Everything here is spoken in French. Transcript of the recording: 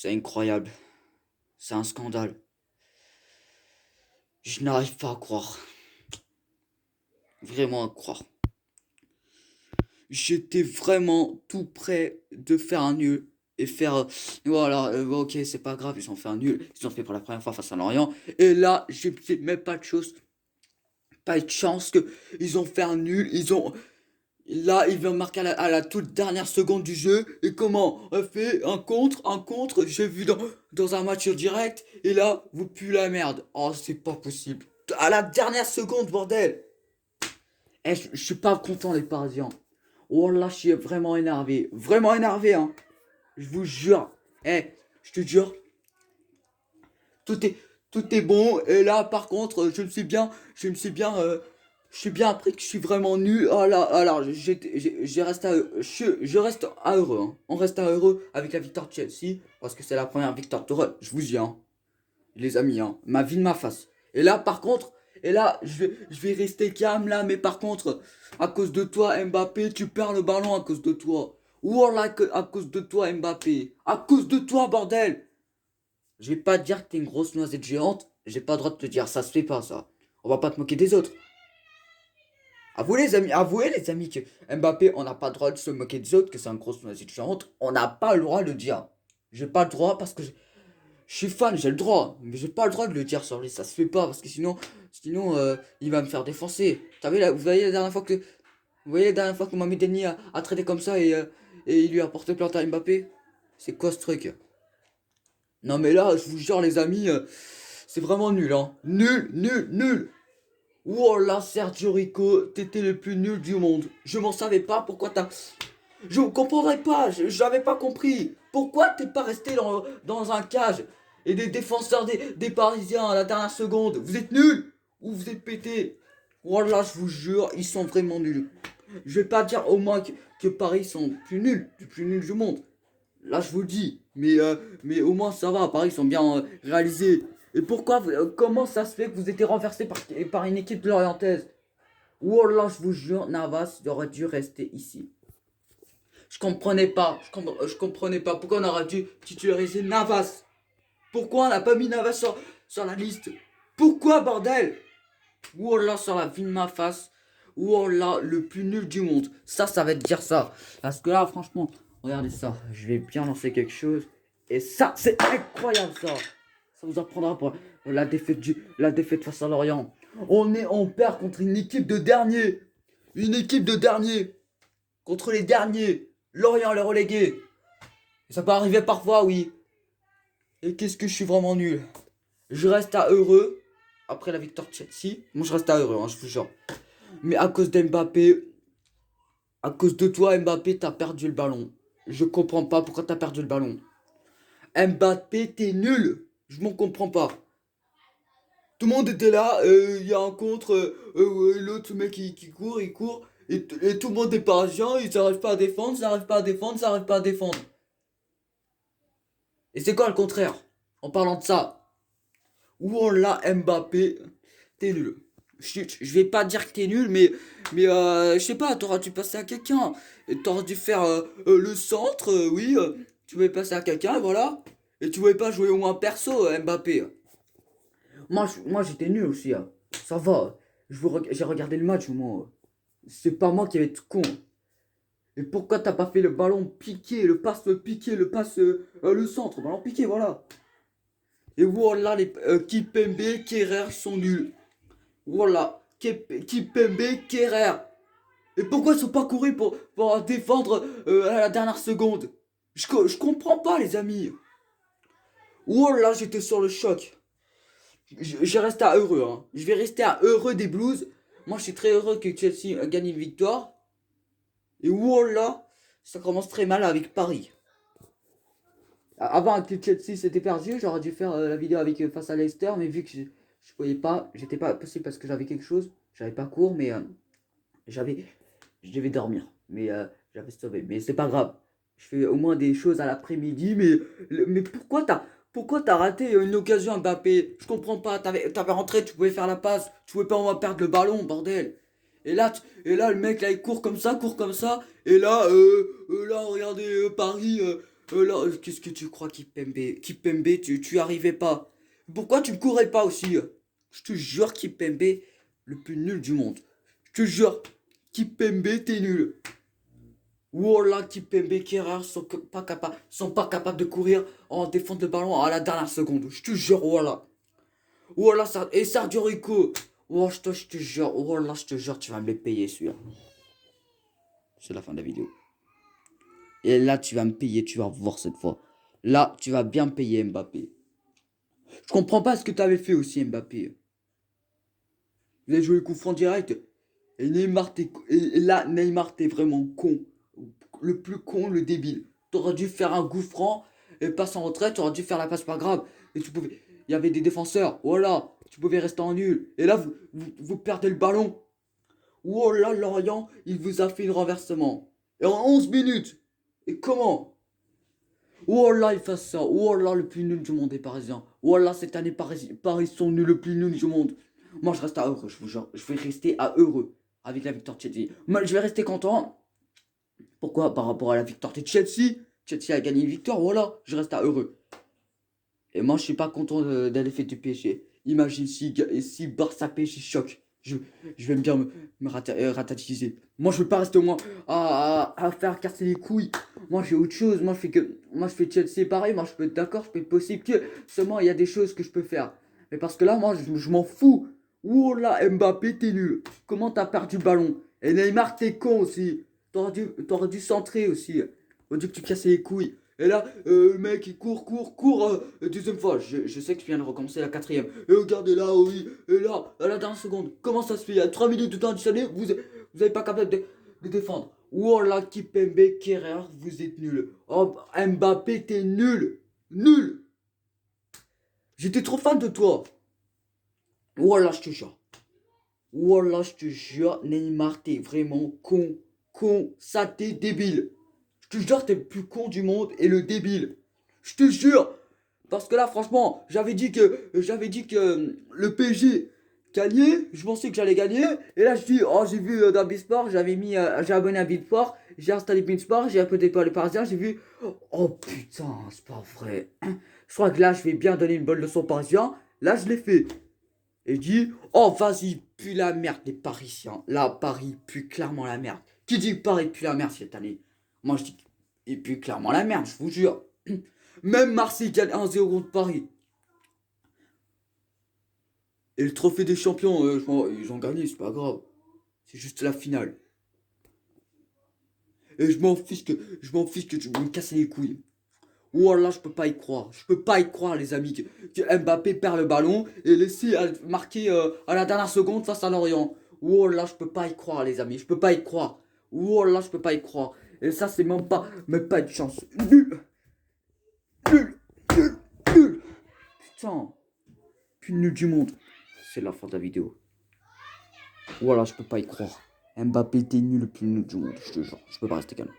C'est incroyable. C'est un scandale. Je n'arrive pas à croire. Vraiment à croire. J'étais vraiment tout prêt de faire un nul. Et faire... voilà, ok, c'est pas grave, ils ont fait un nul. Ils ont fait pour la première fois face à Lorient. Et là, j'ai même pas de chose. Pas de chance que ils ont fait un nul. Ils ont... Là, il vient marquer à la toute dernière seconde du jeu. Et comment? On fait un contre. J'ai vu dans un match en direct. Et là, vous puez la merde. Oh, c'est pas possible. À la dernière seconde, bordel. Eh, je suis pas content, les Parisiens. Oh là, je suis vraiment énervé. Vraiment énervé, hein. Je vous jure. Eh, je te jure. Tout est, tout est bon. Et là, par contre, je suis bien appris que je suis vraiment nul. Oh là, alors, j'ai resté je reste à heureux, hein. On reste à heureux avec la victoire de Chelsea. Parce que c'est la première victoire de Tourelle. Je vous dis, hein. Les amis, hein. Ma vie de ma face. Et là, par contre, je vais rester calme là. Mais par contre, à cause de toi, Mbappé, tu perds le ballon à cause de toi. Voilà, à cause de toi, Mbappé. À cause de toi, bordel. Je vais pas te dire que t'es une grosse noisette géante. J'ai pas le droit de te dire, ça se fait pas ça. On va pas te moquer des autres. Avouez les amis que Mbappé, on n'a pas le droit de se moquer des autres, que c'est une grosse noisette géante. On n'a pas le droit de le dire. J'ai pas le droit parce que je suis fan, j'ai le droit. Mais j'ai pas le droit de le dire sur lui, ça se fait pas parce que sinon il va me faire défoncer. Vous voyez la dernière fois que, vous voyez la dernière fois que Mohamed Denis a traité comme ça et il lui a porté plainte à Mbappé. C'est quoi ce truc? Non mais là, je vous jure les amis, c'est vraiment nul, hein. Nul, nul, nul. Oh là, Sergio Rico, t'étais le plus nul du monde. Je m'en savais pas pourquoi t'as... Je comprendrais pas, j'avais pas compris. Pourquoi t'es pas resté dans un cage et des défenseurs des Parisiens à la dernière seconde? Vous êtes nuls ou vous êtes pétés? Oh là, je vous jure, ils sont vraiment nuls. Je vais pas dire au moins que Paris sont plus nuls du monde. Là, je vous le dis. Mais au moins, ça va. Paris, ils sont bien réalisés. Et pourquoi, comment ça se fait que vous étiez renversé par une équipe de l'Orientaise? Oh là, je vous jure, Navas, il aurait dû rester ici. Je comprenais pas. Je comprenais pas. Pourquoi on aurait dû titulariser Navas? Pourquoi on n'a pas mis Navas sur la liste? Pourquoi, bordel? Oh là, sur la vie de ma face. Oh là, le plus nul du monde. Ça va être dire ça. Parce que là, franchement, regardez ça. Je vais bien lancer quelque chose. Et ça, c'est incroyable ça. Ça vous apprendra pour la défaite face à Lorient. On perd contre une équipe de dernier. Une équipe de dernier. Contre les derniers. Lorient, les relégués. Et ça peut arriver parfois, oui. Et qu'est-ce que je suis vraiment nul. Je reste à heureux. Après la victoire de Chelsea. Moi, je reste à heureux, hein, je vous jure. Mais à cause d'Mbappé, à cause de toi, Mbappé, t'as perdu le ballon. Je comprends pas pourquoi t'as perdu le ballon. Mbappé, t'es nul. Je m'en comprends pas. Tout le monde était là, il y a un contre, ouais, l'autre mec qui court, il court. Et tout le monde est parisien, ils n'arrivent pas à défendre, ils n'arrivent pas à défendre, ils n'arrivent pas à défendre. Et c'est quoi le contraire? En parlant de ça. Oh là, Mbappé, t'es nul. Je vais pas dire que t'es nul, je sais pas, t'aurais dû passer à quelqu'un. T'aurais dû faire le centre, oui. Tu voulais passer à quelqu'un, voilà. Et tu voulais pas jouer au moins perso, Mbappé. Moi j'étais nul aussi, hein. Ça va. J'ai regardé le match, moi. C'est pas moi qui vais être con. Et pourquoi t'as pas fait le ballon piqué, le passe, le centre, ballon piqué, voilà. Et voilà, Kipembe, Kerrer sont nuls. Voilà, Kipembe, Kerrer. Et pourquoi ils sont pas courus pour défendre à la dernière seconde? Je comprends pas, les amis. Voilà, j'étais sur le choc. Je reste à heureux, hein. Je vais rester à heureux des Blues. Moi, je suis très heureux que Chelsea gagne une victoire. Et voilà, ça commence très mal avec Paris. Avant que Chelsea s'était perdu, j'aurais dû faire la vidéo avec face à Leicester, mais vu que je pouvais pas, j'étais pas possible parce que j'avais quelque chose. J'avais pas cours, mais j'avais, je devais dormir. Mais j'avais sauvé. Mais c'est pas grave. Je fais au moins des choses à l'après-midi, mais pourquoi t'as raté une occasion Mbappé? Je comprends pas. T'avais rentré, tu pouvais faire la passe. Tu pouvais pas au moins perdre le ballon, bordel. Et là, le mec, là, il court comme ça. Et là, regardez, Paris, Là, qu'est-ce que tu crois, Kipembe? Kipembe, tu y arrivais pas. Pourquoi tu ne courais pas aussi? Je te jure, Kipembe, le plus nul du monde. Je te jure, Kipembe, t'es nul. Voilà, Kipembe, Kerrer sont pas capables de courir en défendre le ballon à la dernière seconde. Je te jure, voilà. Voilà, ça, et Sergio Rico. Oh, je te jure, voilà, je te jure, tu vas me les payer, celui-là. C'est la fin de la vidéo. Et là, tu vas me payer, tu vas voir cette fois. Là, tu vas bien me payer, Mbappé. Je comprends pas ce que tu avais fait aussi, Mbappé. Vous avez joué le coup franc direct. Et Neymar, et là, Neymar, t'es vraiment con. Le plus con, le débile. T'aurais dû faire un coup franc et passe en retraite. T'aurais dû faire la passe pas grave. Et tu pouvais. Il y avait des défenseurs. Voilà. Tu pouvais rester en nul. Et là, vous perdez le ballon. Oh là, Lorient, il vous a fait le renversement. Et en 11 minutes. Et comment? Oh là, il fait ça. Oh là, le plus nul du monde est parisien. Oh là, cette année, Paris sont nuls, le plus nul du monde. Moi, je reste à heureux, je vous jure. Je vais rester à heureux avec la victoire de Chelsea. Moi, je vais rester content. Pourquoi? Par rapport à la victoire de Chelsea. Chelsea a gagné une victoire, voilà. Je reste à heureux. Et moi, je suis pas content de l'effet du PSG. Imagine si Barça PSG choque. Je vais bien ratatiser. Moi, je veux pas rester au moins à faire casser les couilles. Moi, j'ai autre chose. Moi, je fais Chelsea pareil. Moi, je peux être d'accord. Je peux être possible que seulement il y a des choses que je peux faire. Mais parce que là, moi, je m'en fous. Oh là, Mbappé, t'es nul. Comment t'as perdu le ballon? Et Neymar, t'es con aussi. T'aurais dû centrer aussi. On dit que tu cassais les couilles. Et là, le mec il court, deuxième fois. Je sais que tu viens de recommencer la quatrième. Et regardez là, oui. Et là, à la dernière seconde. Comment ça se fait? Il y a 3 minutes de temps additionnel, vous n'êtes pas capable de défendre. Oh là, Kipembe, Kerrer, vous êtes nuls. Oh, Mbappé, t'es nul. Nul. J'étais trop fan de toi. Oh là, je te jure. Oh là, je te jure, Neymar, t'es vraiment con, saleté, débile. Je te jure, t'es le plus con du monde et le débile. Je te jure. Parce que là, franchement, j'avais dit que le PSG gagnait. Je pensais que j'allais gagner. Et là, je dis, oh, j'ai vu dans Bisport, j'ai abonné à Bisport, j'ai installé Beansport, j'ai un peu des les parisiens, j'ai vu. Oh putain, c'est pas vrai. Je crois que là, je vais bien donner une bonne leçon aux parisiens. Là, je l'ai fait. Et je dis, oh, vas-y, pue la merde, les Parisiens. Là, Paris pue clairement la merde. Qui dit que Paris pue la merde cette année? Moi, je dis qu'il pue clairement la merde, je vous jure. Même Marseille gagne 1-0 contre Paris. Et le trophée des champions, ils ont gagné, c'est pas grave. C'est juste la finale. Et je m'en fiche que tu me casses les couilles. Oh là, je peux pas y croire. Je peux pas y croire, les amis, que Mbappé perd le ballon et laisser marquer à la dernière seconde face à Lorient. Oh là, je peux pas y croire, les amis. Je peux pas y croire. Oh là, je peux pas y croire. Et ça, c'est même pas une chance. Nul, nul, nul, nul. Putain, plus nul du monde. C'est la fin de la vidéo. Voilà, je peux pas y croire. Mbappé était nul, le plus nul du monde, je te jure. Je peux pas rester calme.